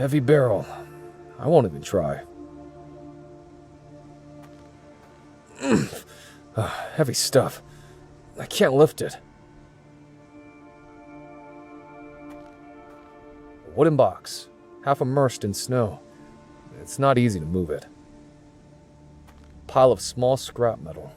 Heavy barrel. I won't even try. Heavy stuff. I can't lift it. A wooden box, half immersed in snow. It's not easy to move it. Pile of small scrap metal.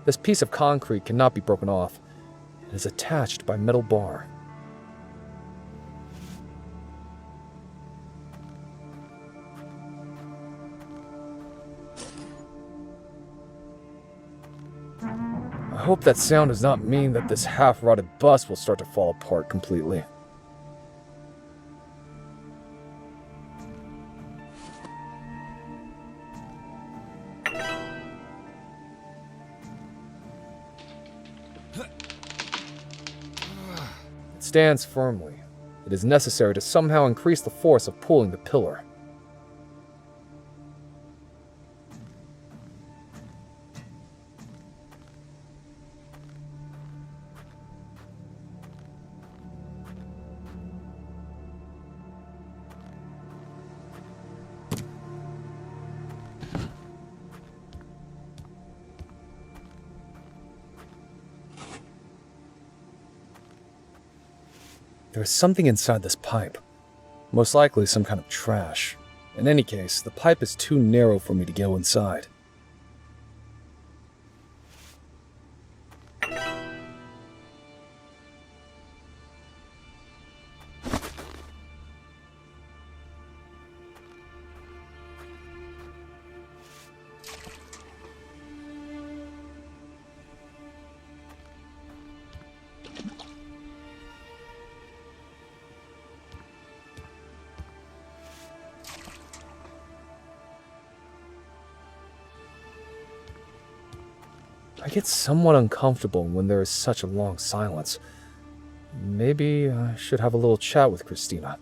This piece of concrete cannot be broken off. It is attached by metal bar. I hope that sound does not mean that this half-rotted bus will start to fall apart completely. It stands firmly. It is necessary to somehow increase the force of pulling the pillar. There is something inside this pipe. Most likely some kind of trash. In any case, the pipe is too narrow for me to go inside. I get somewhat uncomfortable when there is such a long silence. Maybe I should have a little chat with Christina.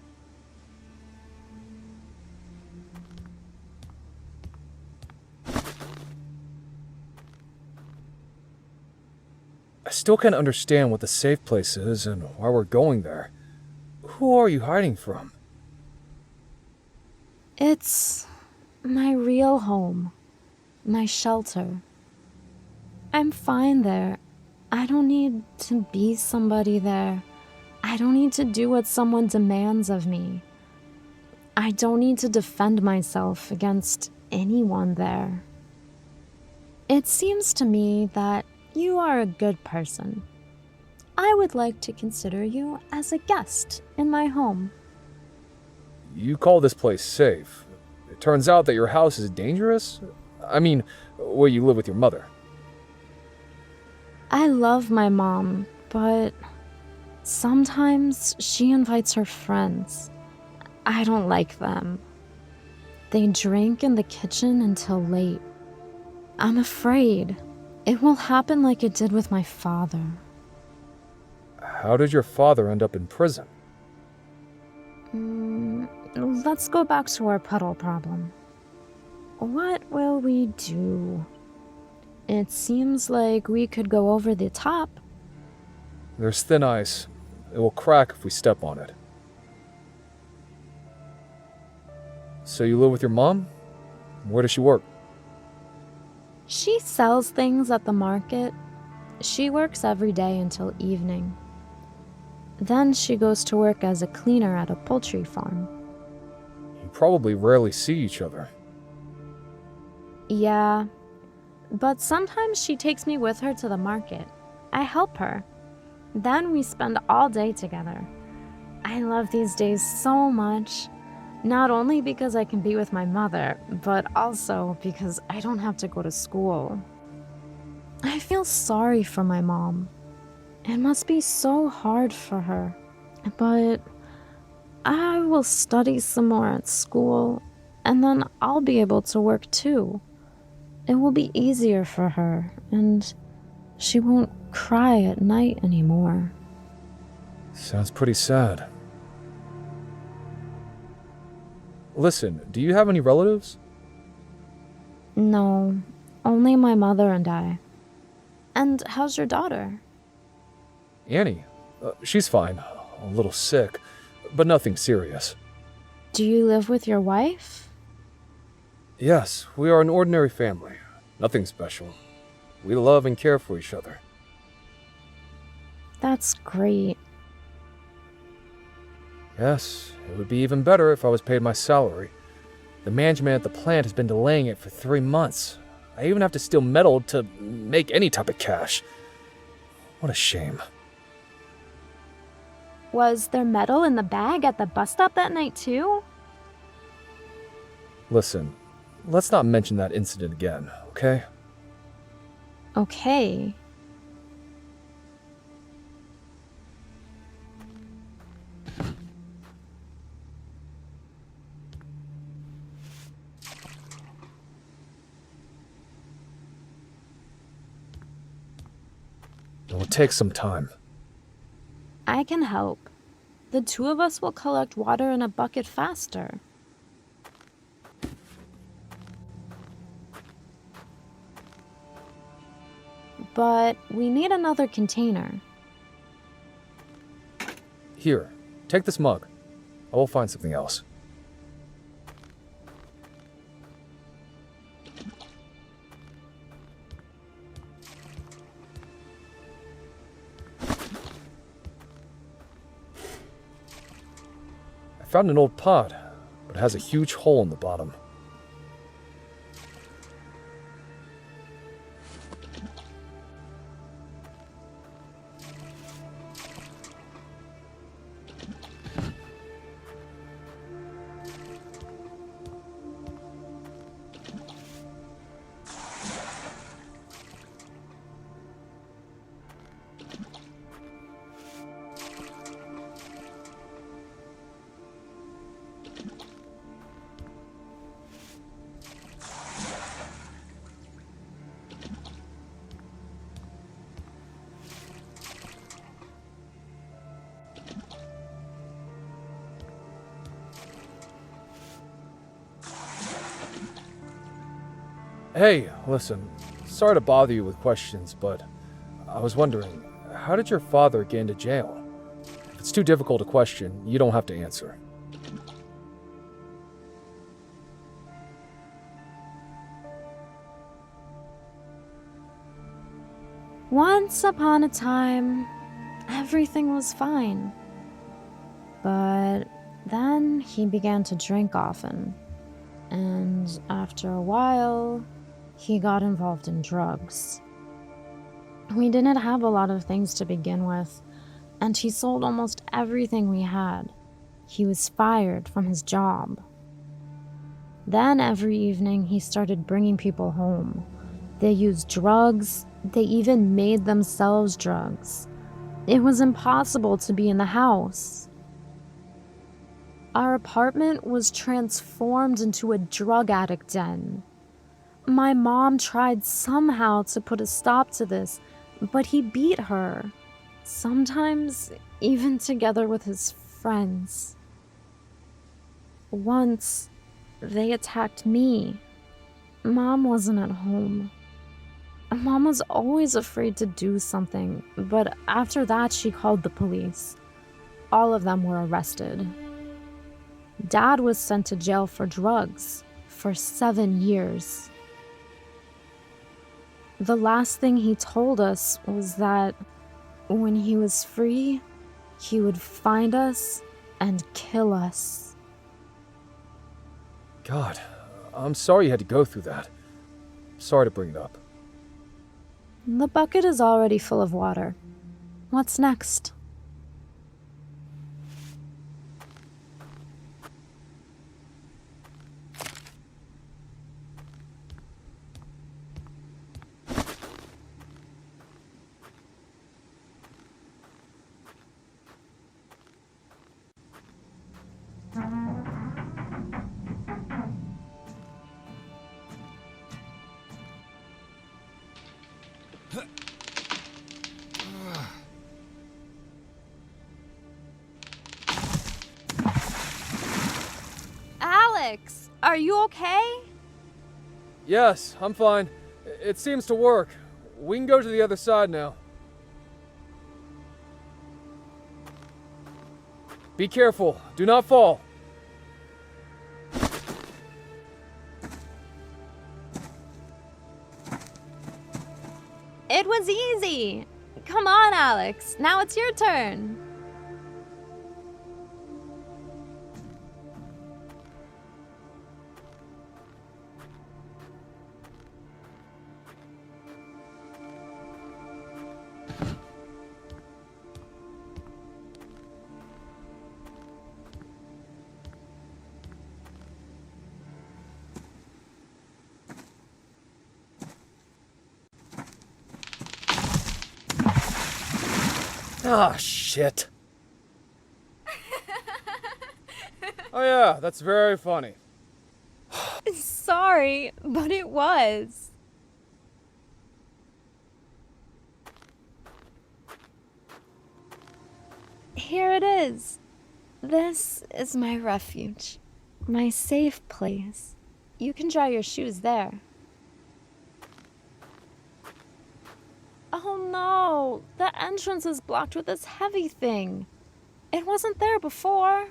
I still can't understand what the safe place is and why we're going there. Who are you hiding from? It's my real home, my shelter. I'm fine there. I don't need to be somebody there. I don't need to do what someone demands of me. I don't need to defend myself against anyone there. It seems to me that you are a good person. I would like to consider you as a guest in my home. You call this place safe. It turns out that your house is dangerous? I mean, where you live with your mother. I love my mom, but sometimes she invites her friends. I don't like them. They drink in the kitchen until late. I'm afraid it will happen like it did with my father. How did your father end up in prison? Let's go back to our puddle problem. What will we do? It seems like we could go over the top. There's thin ice. It will crack if we step on it. So you live with your mom? Where does she work? She sells things at the market. She works every day until evening. Then she goes to work as a cleaner at a poultry farm. You probably rarely see each other. Yeah, but sometimes she takes me with her to the market. I help her. Then we spend all day together. I love these days so much. Not only because I can be with my mother, but also because I don't have to go to school. I feel sorry for my mom. It must be so hard for her. But I will study some more at school, and then I'll be able to work too. It will be easier for her, and she won't cry at night anymore. Sounds pretty sad. Listen, do you have any relatives? No, only my mother and I. And how's your daughter? Annie, she's fine. A little sick, but nothing serious. Do you live with your wife? Yes, we are an ordinary family. Nothing special. We love and care for each other. That's great. Yes, it would be even better if I was paid my salary. The management at the plant has been delaying it for 3 months. I even have to steal metal to make any type of cash. What a shame. Was there metal in the bag at the bus stop that night too? Listen, let's not mention that incident again, okay? Okay. It will take some time. I can help. The two of us will collect water in a bucket faster. But we need another container. Here, take this mug. I will find something else. I found an old pot, but it has a huge hole in the bottom. Hey, listen, sorry to bother you with questions, but I was wondering, how did your father get into jail? If it's too difficult a question, you don't have to answer. Once upon a time, everything was fine. But then he began to drink often. And after a while, he got involved in drugs. We didn't have a lot of things to begin with, and he sold almost everything we had. He was fired from his job. Then every evening, he started bringing people home. They used drugs. They even made themselves drugs. It was impossible to be in the house. Our apartment was transformed into a drug addict den. My mom tried somehow to put a stop to this, but he beat her, sometimes even together with his friends. Once, they attacked me. Mom wasn't at home. Mom was always afraid to do something, but after that she called the police. All of them were arrested. Dad was sent to jail for drugs for 7 years. The last thing he told us was that when he was free, he would find us and kill us. God, I'm sorry you had to go through that. Sorry to bring it up. The bucket is already full of water. What's next? Alex, are you okay? Yes, I'm fine. It seems to work. We can go to the other side now. Be careful. Do not fall. It was easy. Come on, Alex. Now it's your turn. Ah, shit. Oh yeah, that's very funny. Sorry, but it was. Here it is. This is my refuge, my safe place. You can dry your shoes there. Oh no, the entrance is blocked with this heavy thing. It wasn't there before.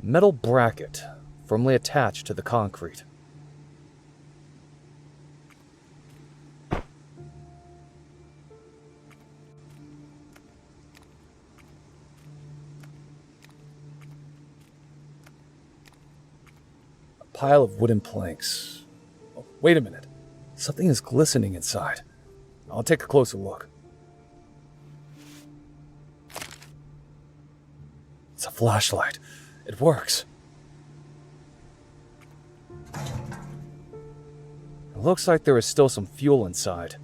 Metal bracket, firmly attached to the concrete. A pile of wooden planks. Oh, wait a minute. Something is glistening inside. I'll take a closer look. It's a flashlight. It works. It looks like there is still some fuel inside.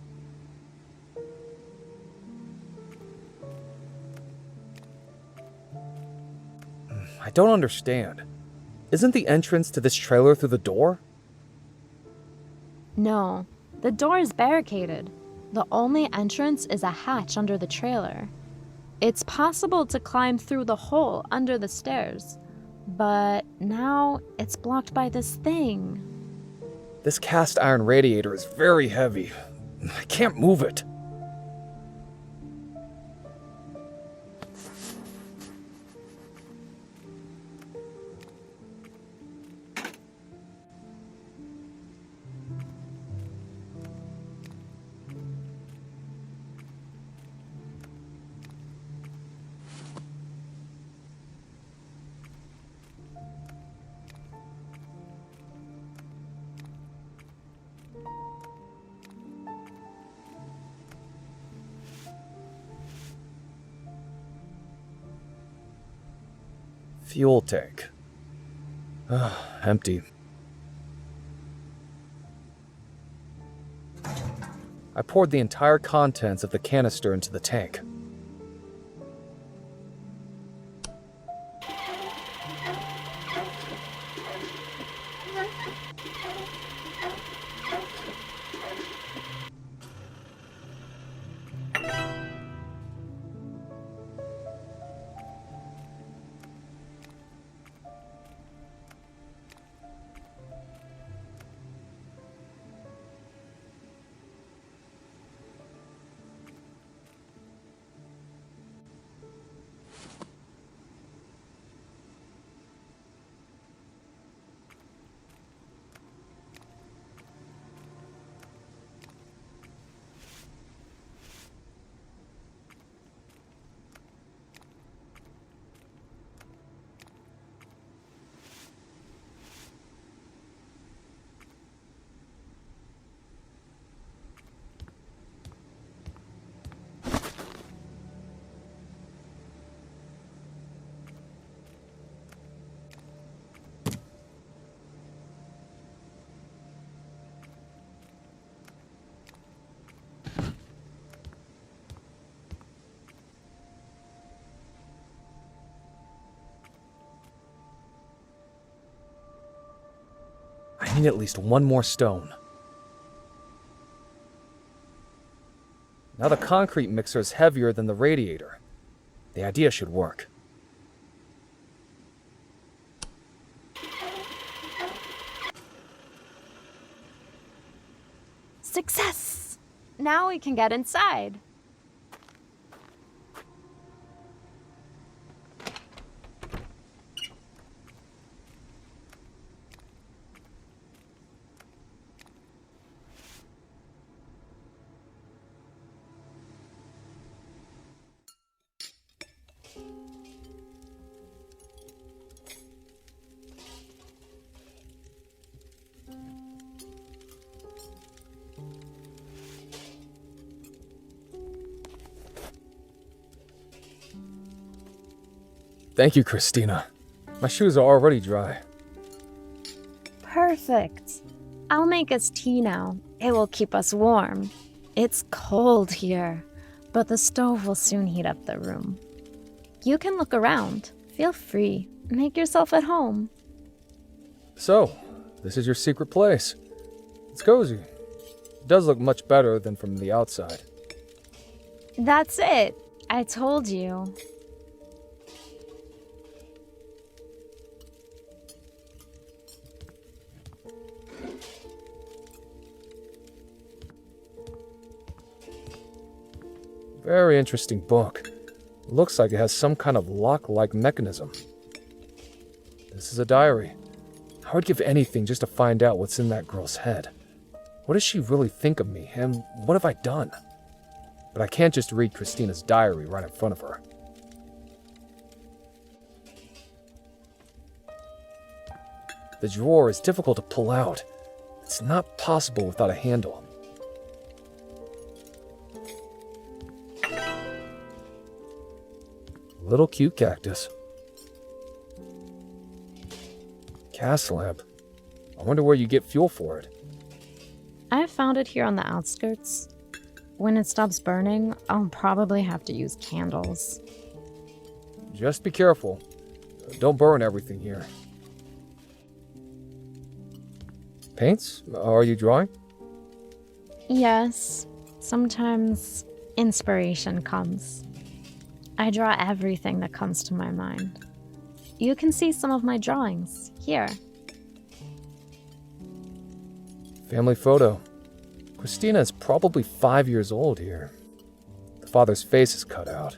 I don't understand. Isn't the entrance to this trailer through the door? No, the door is barricaded. The only entrance is a hatch under the trailer. It's possible to climb through the hole under the stairs, but now it's blocked by this thing. This cast iron radiator is very heavy. I can't move it. Fuel tank. Empty. I poured the entire contents of the canister into the tank. need at least one more stone. Now the concrete mixer is heavier than the radiator. The idea should work. Success! Now we can get inside. Thank you, Christina. My shoes are already dry. Perfect. I'll make us tea now. It will keep us warm. It's cold here, but the stove will soon heat up the room. You can look around. Feel free. Make yourself at home. So, this is your secret place. It's cozy. It does look much better than from the outside. That's it. I told you. Very interesting book. Looks like it has some kind of lock-like mechanism. This is a diary. I would give anything just to find out what's in that girl's head. What does she really think of me, and what have I done? But I can't just read Christina's diary right in front of her. The drawer is difficult to pull out. It's not possible without a handle. Little cute cactus. Gas lamp. I wonder where you get fuel for it. I found it here on the outskirts. When it stops burning, I'll probably have to use candles. Just be careful. Don't burn everything here. Paints? Are you drawing? Yes, sometimes inspiration comes. I draw everything that comes to my mind. You can see some of my drawings here. Family photo. Christina is probably 5 years old here. The father's face is cut out.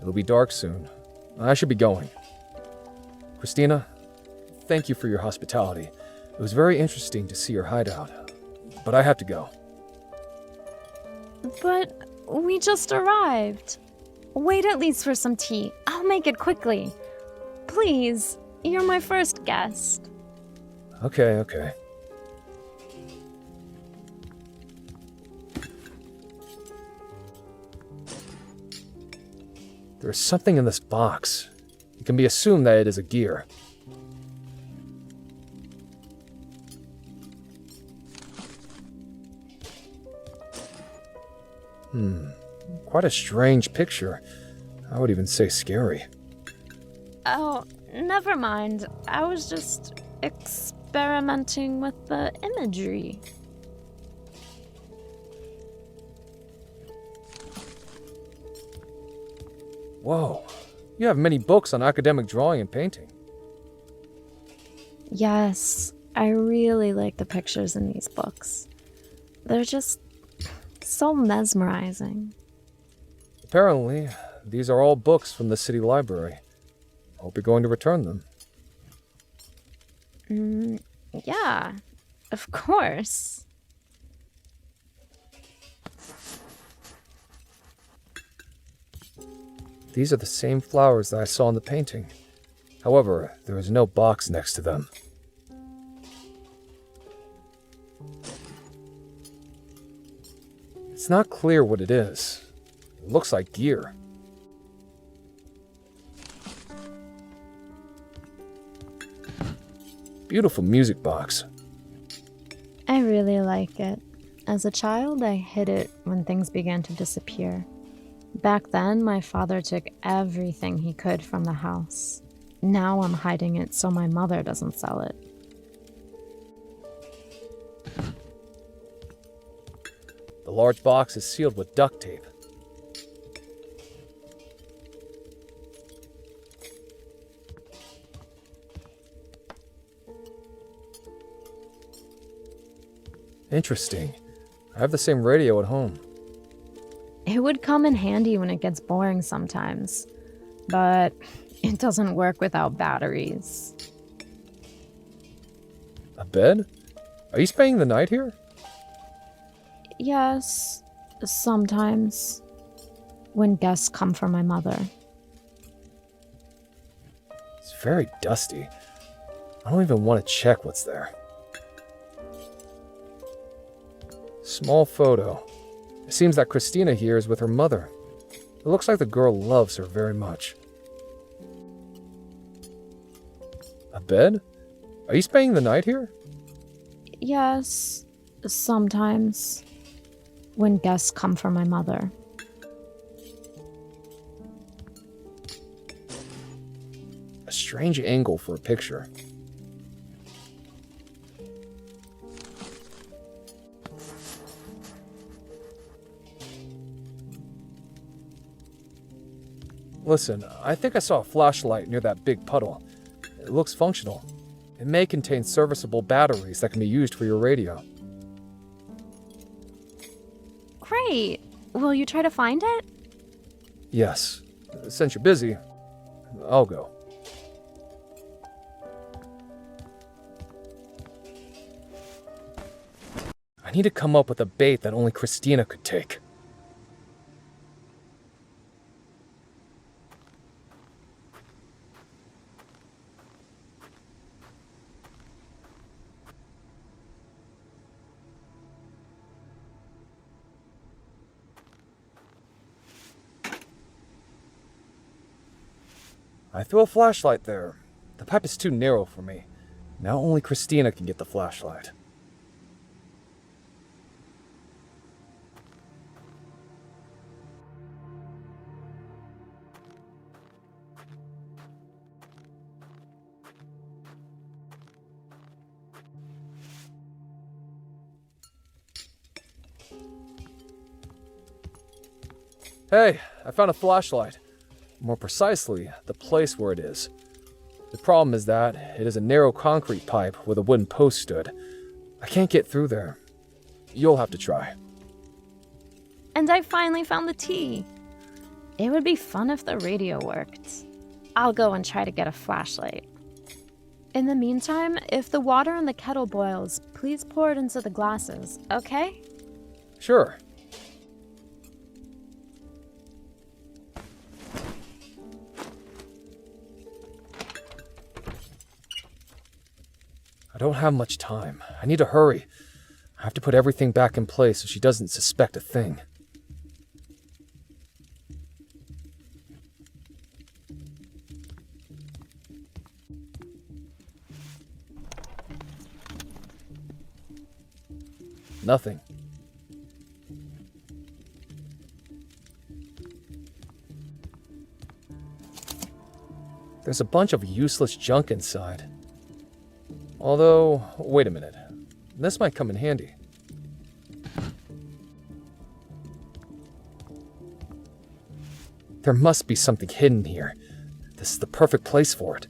It'll be dark soon. I should be going. Christina, thank you for your hospitality. It was very interesting to see your hideout. But I have to go. But we just arrived. Wait at least for some tea. I'll make it quickly. Please, you're my first guest. Okay. There's something in this box. It can be assumed that it is a gear. Quite a strange picture. I would even say scary. Oh, never mind. I was just experimenting with the imagery. Whoa, you have many books on academic drawing and painting. Yes, I really like the pictures in these books. They're just so mesmerizing. Apparently, these are all books from the city library. Hope you're going to return them. Yeah, of course. These are the same flowers that I saw in the painting. However, there is no box next to them. It's not clear what it is. It looks like gear. Beautiful music box. I really like it. As a child, I hid it when things began to disappear. Back then, my father took everything he could from the house. Now I'm hiding it so my mother doesn't sell it. The large box is sealed with duct tape. Interesting. I have the same radio at home. It would come in handy when it gets boring sometimes, but it doesn't work without batteries. A bed? Are you spending the night here? Yes, sometimes. When guests come for my mother. It's very dusty. I don't even want to check what's there. Small photo. It seems that Christina here is with her mother. It looks like the girl loves her very much. A bed? Are you spending the night here? Yes, sometimes. When guests come for my mother. A strange angle for a picture. Listen, I think I saw a flashlight near that big puddle. It looks functional. It may contain serviceable batteries that can be used for your radio. Great! Will you try to find it? Yes. Since you're busy, I'll go. I need to come up with a bait that only Christina could take. I threw a flashlight there. The pipe is too narrow for me. Now only Christina can get the flashlight. Hey, I found a flashlight. More precisely, the place where it is. The problem is that it is a narrow concrete pipe where the wooden post stood. I can't get through there. You'll have to try. And I finally found the tea. It would be fun if the radio worked. I'll go and try to get a flashlight. In the meantime, if the water in the kettle boils, please pour it into the glasses, okay? Sure. I don't have much time. I need to hurry. I have to put everything back in place so she doesn't suspect a thing. Nothing. There's a bunch of useless junk inside. Although, wait a minute. This might come in handy. There must be something hidden here. This is the perfect place for it.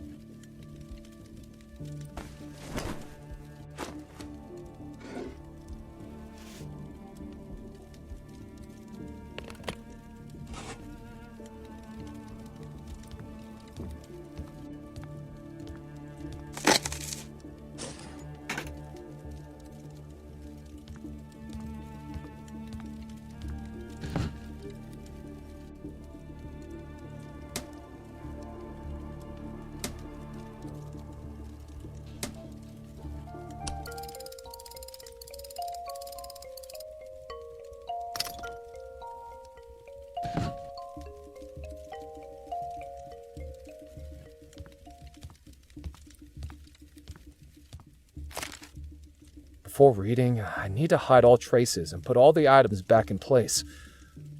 Before reading, I need to hide all traces and put all the items back in place.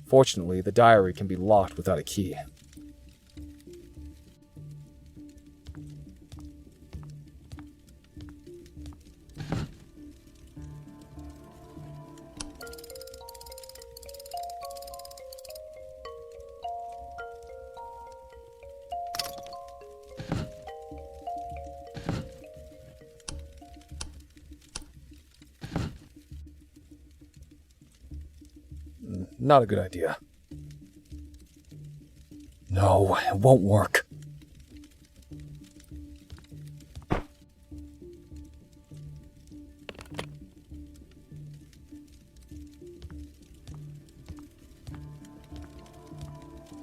Fortunately, the diary can be locked without a key. Not a good idea. No, it won't work.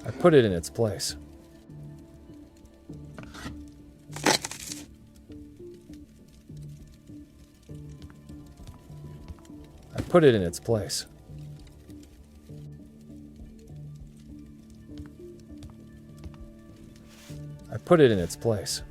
I put it in its place. I put it in its place. I put it in its place.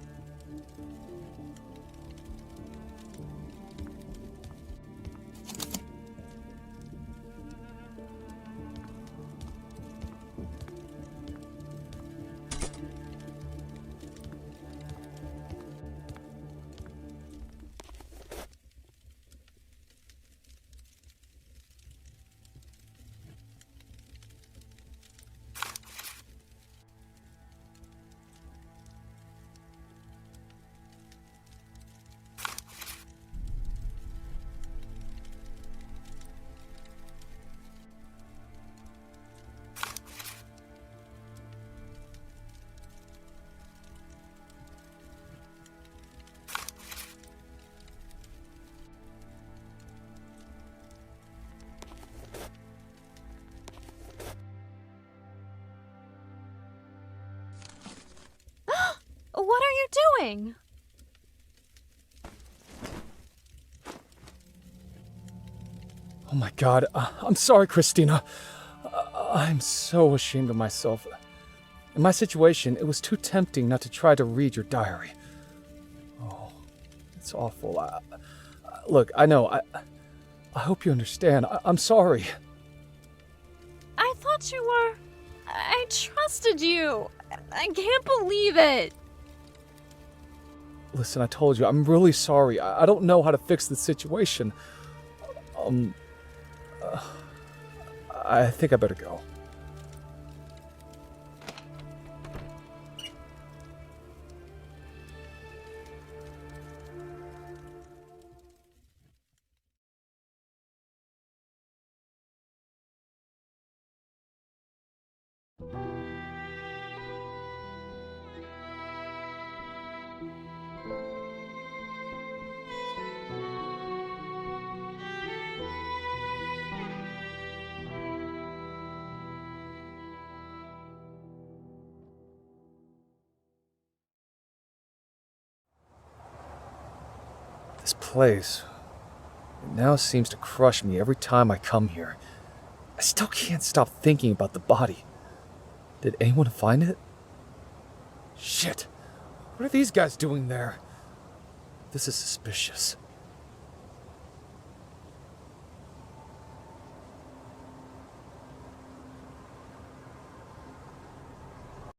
What are you doing? Oh my God, I'm sorry, Christina. I'm so ashamed of myself. In my situation, it was too tempting not to try to read your diary. Oh, it's awful. Look, I know. I hope you understand. I'm sorry. I thought you were... I trusted you. I can't believe it. Listen, I told you, I'm really sorry. I don't know how to fix the situation. I think I better go. This place, it now seems to crush me every time I come here. I still can't stop thinking about the body. Did anyone find it? Shit! What are these guys doing there? This is suspicious.